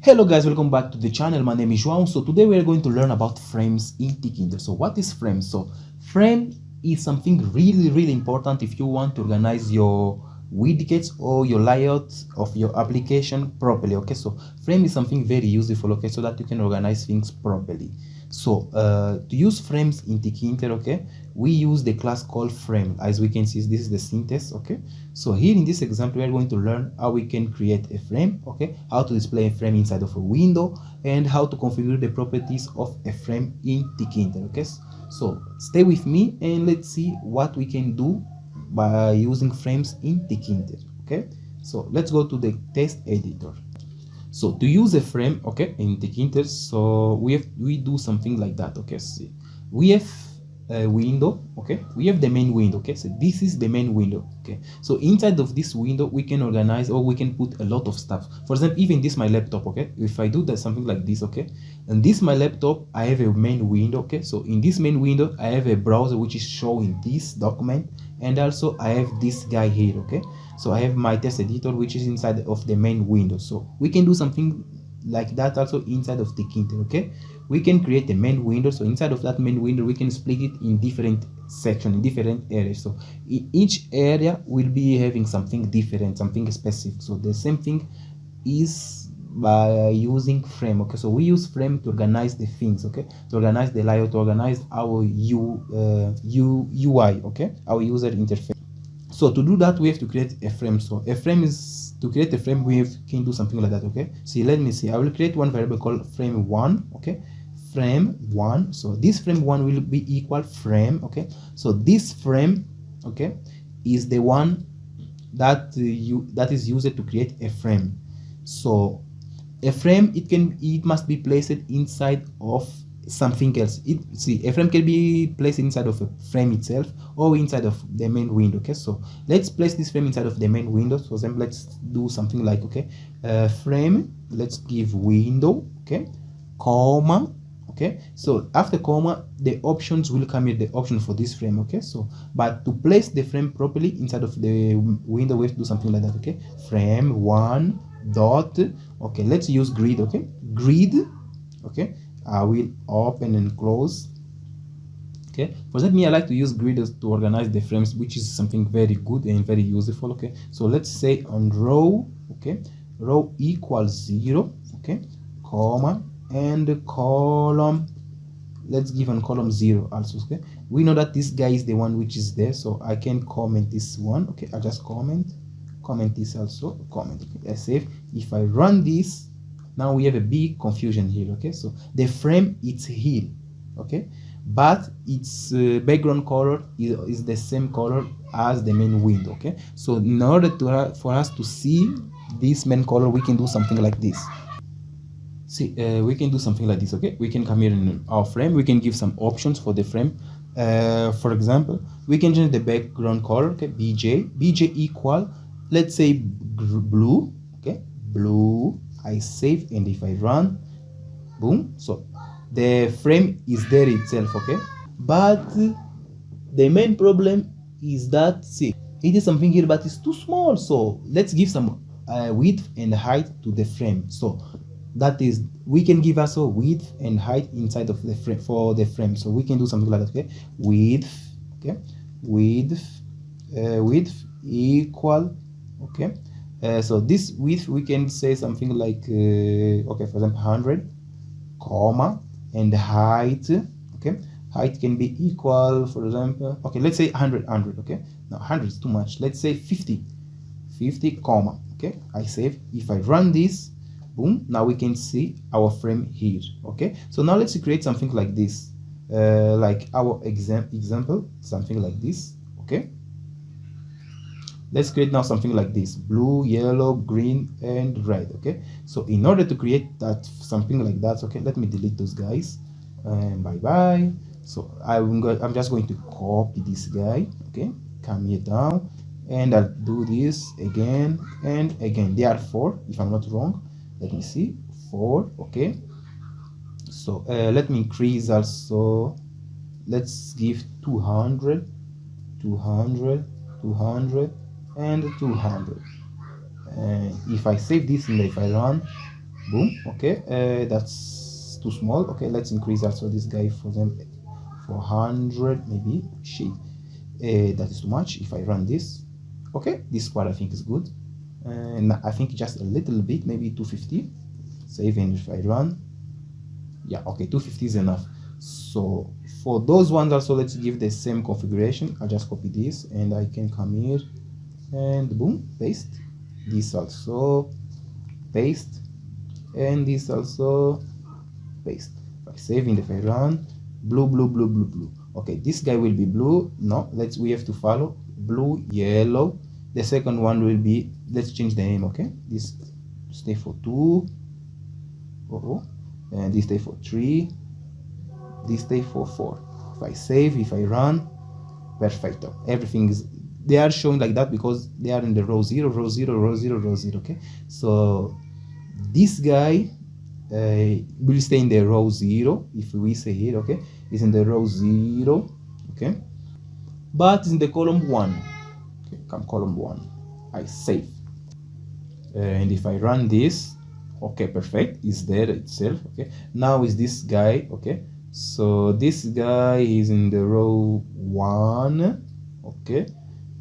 Hello guys, welcome back to the channel. My name is João. So today we are going to learn about frames in Tkinter. So what is frame? So frame is something really important if you want to organize your widgets or your layout of your application properly. Okay, so frame is something very useful, okay, so that you can organize things properly. So to use frames in Tkinter, okay, we use the class called frame. As we can see, this is the syntax, okay. So here in this example, we are going to learn how we can create a frame, okay, how to display a frame inside of a window, and how to configure the properties of a frame in Tkinter, okay. So stay with me and let's see what we can do by using frames in Tkinter, okay. So let's go to the test editor. So to use a frame, okay, in Tkinter, so we do something like that, okay. See, we have a window, okay, we have the main window, okay. So this is the main window, okay. So inside of this window we can organize, or we can put a lot of stuff. For example, even this my laptop, okay, if I do that something like this, okay, and this my laptop, I have a main window, okay. So in this main window I have a browser which is showing this document, and also I have this guy here, okay. So I have my test editor which is inside of the main window. So we can do something like that also inside of Tkinter, okay. We can create a main window. So inside of that main window we can split it in different sections, in different areas. So each area will be having something different, something specific. So the same thing is by using frame, okay. So we use frame to organize the things, okay, to organize the layout, to organize our UI, okay, our user interface. So to do that we have to create a frame. So a frame is, to create a frame we can do something like that, okay. See, let me see, I will create one variable called frame1, okay, frame1. So this frame1 will be equal frame, okay. So this frame, okay, is the one that that is used to create a frame. So a frame, it must be placed inside of something else. See, a frame can be placed inside of a frame itself or inside of the main window, okay. So let's place this frame inside of the main window. So then let's do something like, okay, frame, let's give window, okay, comma, okay. So after comma the options will come here, the option for this frame, okay. So but to place the frame properly inside of the window we have to do something like that, okay. Frame one dot, okay, let's use grid, okay, grid, okay. I will open and close, okay. For that, I like to use grid to organize the frames, which is something very good and very useful, okay. So let's say on row, okay, row equals 0, okay, comma, and column, let's give on column 0 also, okay. We know that this guy is the one which is there, so I can comment this one, okay. I just comment this also, comment, okay. I save. If I run this, now we have a big confusion here, okay. So the frame, it's here, okay, but its background color is the same color as the main window, okay. So in order to for us to see this main color, we can do something like this. See, we can do something like this, okay. We can come here in our frame, we can give some options for the frame. For example, we can change the background color, okay, bj equal, let's say blue, okay, blue. I save, and if I run, boom, so the frame is there itself, okay. But the main problem is that, see, it is something here but it's too small. So let's give some width and height to the frame. So that is, we can give also width and height inside of the frame for the frame. So we can do something like that, okay, width, okay, width equal, okay. So this width we can say something like okay, for example 100, comma, and height, okay, height can be equal, for example, okay, let's say 100, okay. Now 100 is too much, let's say 50, comma, okay. I save. If I run this, boom, now we can see our frame here, okay. So now let's create something like this, like our example, something like this, okay. Let's create now something like this: blue, yellow, green, and red, okay. So in order to create that, something like that, okay, let me delete those guys and bye bye. So I'm just going to copy this guy, okay, come here down, and I'll do this again and again. There are 4, if I'm not wrong. Let me see, 4, okay. So let me increase also, let's give 200, 200, 200, and 200. And if I save this and if I run, boom. Okay, that's too small. Okay, let's increase also this guy for them 400 maybe. Shit, that is too much. If I run this, okay, this part I think is good, and I think just a little bit, maybe 250. Save, and if I run, yeah, okay, 250 is enough. So for those ones also, let's give the same configuration. I'll just copy this and I can come here and boom, paste this also, paste, and this also, paste. If I save and if I run, blue, blue, blue, blue, blue. Okay, this guy will be blue. No, we have to follow blue, yellow. The second one will be, let's change the name. Okay, this stay for 2. And this stay for 3. This stay for 4. If I save, if I run, perfecto. Everything is, they are showing like that because they are in the row 0, row 0, row 0, row 0. Okay, so this guy will stay in the row 0. If we say here, okay, is in the row 0. Okay, but in the column 1. Okay, come column 1. I save, and if I run this, okay, perfect, is there itself. Okay, now is this guy. Okay, so this guy is in the row 1. Okay,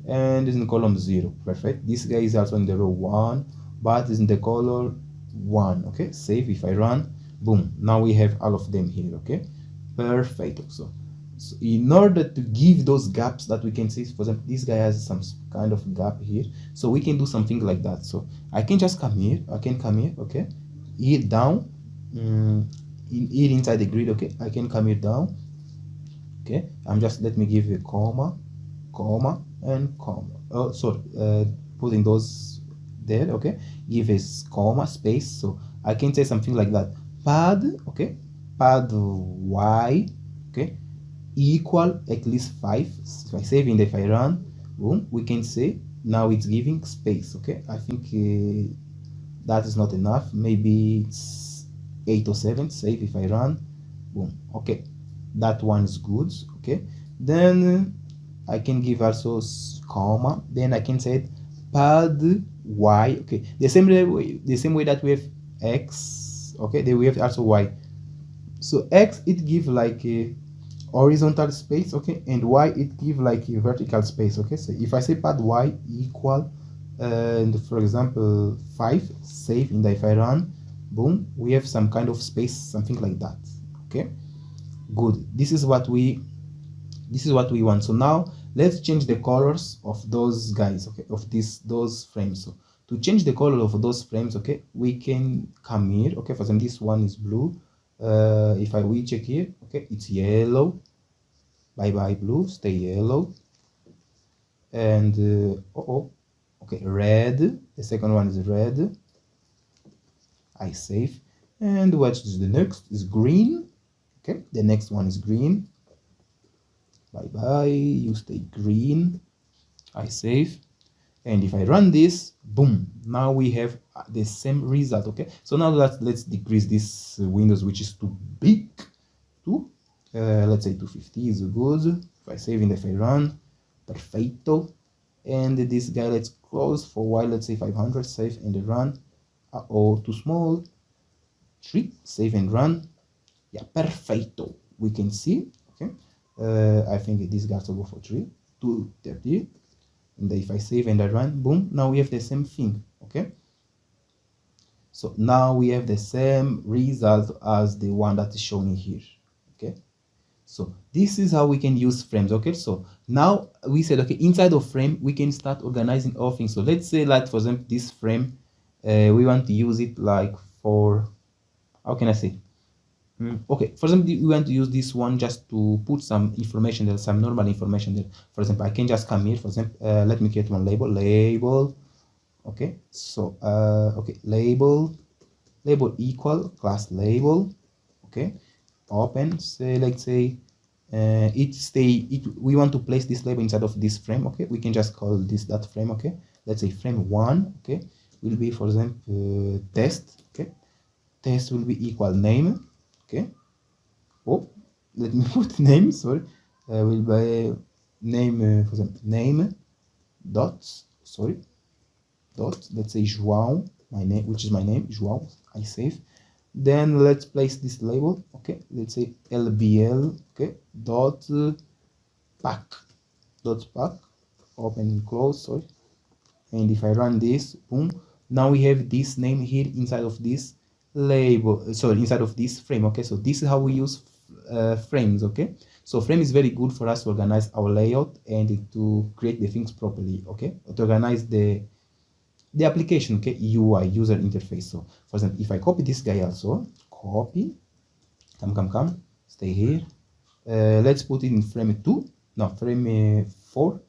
and is in column 0. Perfect. This guy is also in the row 1, but is in the color 1. Okay, save. If I run, boom, now we have all of them here. Okay, perfect. So in order to give those gaps that we can see, for example, this guy has some kind of gap here, so we can do something like that. So I can just come here, I can come here, okay, here down, here inside the grid. Okay, I can come here down. Okay, I'm just, let me give a comma, comma, and comma. Oh, sorry, putting those there. Okay, give a comma, space. So I can say something like that, pad, okay, pad y, okay, equal at least 5. If I save and if I run, boom, we can say now it's giving space. Okay, I think that is not enough, maybe it's 8 or 7. Save. If I run, boom, okay, that one is good. Okay, then I can give also comma, then I can say pad y. Okay, the same way that we have x. Okay, then we have also y. So x, it give like a horizontal space, okay, and y, it give like a vertical space. Okay, so if I say pad y equal and for example 5, save, and if I run, boom, we have some kind of space, something like that. Okay, good. This is what we want. So now let's change the colors of those guys. Okay, of those frames. So to change the color of those frames, okay, we can come here. Okay, for example, this one is blue. If we check here, okay, it's yellow. Bye bye blue, stay yellow. And okay, red. The second one is red. I save. And what is the next? Is green. Okay, the next one is green. Bye bye, you stay green. I save. And if I run this, boom, now we have the same result. Okay, so now let's decrease this windows, which is too big, to let's say 250 is good. If I save and if I run, perfecto. And this guy, let's close for a while, let's say 500. Save and run. Too small. 3, save and run. Yeah, perfecto, we can see. Okay, I think this guy will go for 3, 230. And if I save and I run, boom, now we have the same thing. Okay, so now we have the same result as the one that is shown here. Okay, so this is how we can use frames. Okay, so now we said, okay, inside of frame we can start organizing all things. So let's say, like for example, this frame, we want to use it like for, how can I say, okay, for example, we want to use this one just to put some information there, some normal information there. For example, I can just come here, for example, let me create one label. Okay, so okay, label equal class label. Okay, open, say, let's say we want to place this label inside of this frame. Okay, we can just call this that frame. Okay, let's say frame 1. Okay, will be, for example, test. Okay, test will be equal name. Okay, let me put name, sorry, will be name, for example, name dot, sorry, dot, let's say João. my name, which is my name, Joao. I save. Then let's place this label. Okay, let's say lbl. Okay, dot pack, open and close. Sorry. And if I run this, boom, now we have this name here inside of this label, sorry, inside of this frame. Okay, so this is how we use frames. Okay, so frame is very good for us to organize our layout and to create the things properly. Okay, to organize the application. Okay, UI, user interface. So for example, if I copy this guy also, copy, come, stay here. Let's put it in frame 2, no, frame 4,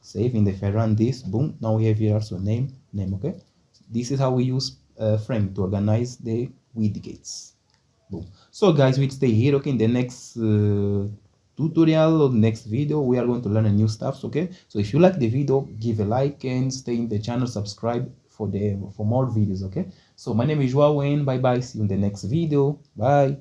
save. And if I run this, boom, now we have here also name. Okay, this is how we use frame to organize the widgets. Boom. So guys, we stay here. Okay, in the next tutorial or next video, we are going to learn a new stuff. Okay, so if you like the video, give a like and stay in the channel, subscribe for more videos. Okay, so my name is Joao and bye bye, see you in the next video. Bye.